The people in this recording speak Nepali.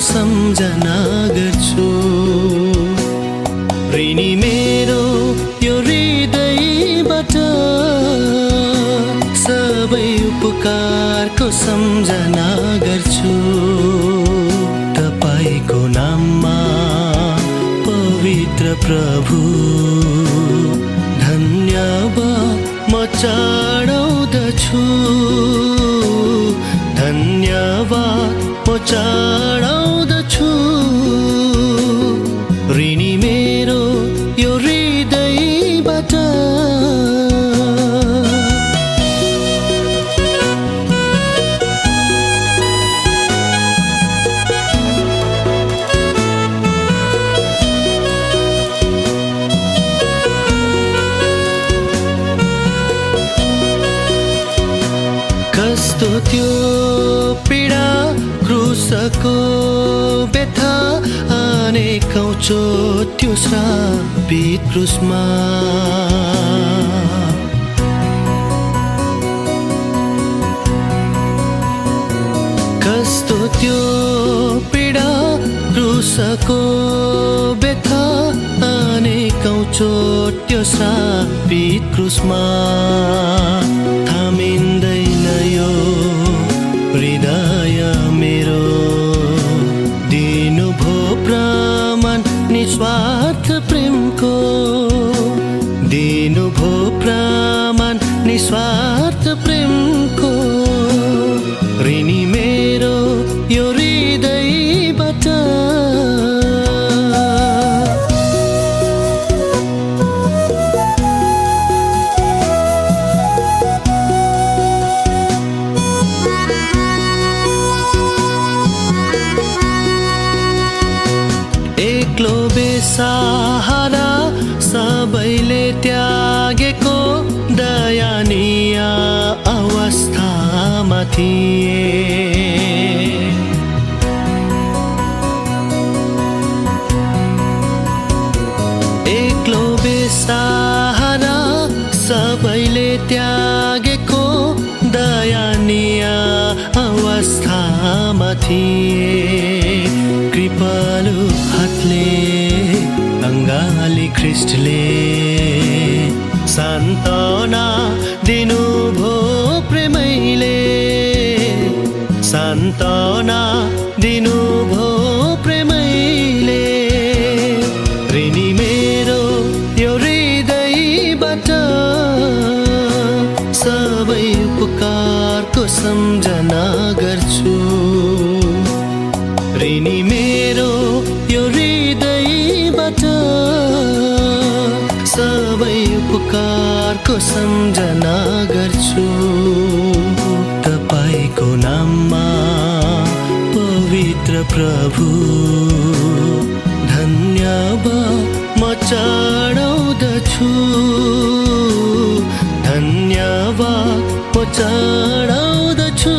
सम्झना गर्छु। ऋणी मेरो यो हृदयबाट सबै उपकारको सम्झना गर्छु। तपाईको नाममा पवित्र प्रभु धन्यवाद म चढाउँदछु। धन्यवाद म चढाउँदछु। ऋणी मेरो यो हृदयबाट कस्तो त्यो पीडा क्रुसको व्यथा अनेकौं चोट त्यो श्रापित क्रुसमा। कस्तो त्यो पीडा क्रुसको व्यथा अनेकौं चोट त्यो श्रापित क्रुसमा। थामिँदैन यो हृदय मेरो दिनुभो प्रमाण निस्वार्थ प्रेमको। दिनुभो प्रमाण निस्वार्थ प्रेमको। ऋणी मेरो यो हृदयबाट एक्लो बेसहारा सबैले त्यागेको दयनीय अवस्थामा थिए। एक्लो बेसहारा सबैले त्यागेको दयनीय अवस्थामा थिए। कृपालु हातले अङ्गाली ख्रिस्टले सान्त्वना दिनुभो प्रेमैले। सान्त्वना दिनुभो प्रेमैले। ऋणी मेरो यो हृदयबाट सबै उपकारको सम्झना गर्छु। ऋणी मेरो यो हृदयबाट सबै उपकारको सम्झना गर्छु। तपाईको नाममा पवित्र प्रभु धन्यवाद म चढाउँदछु। धन्यवाद म चढाउँदछु।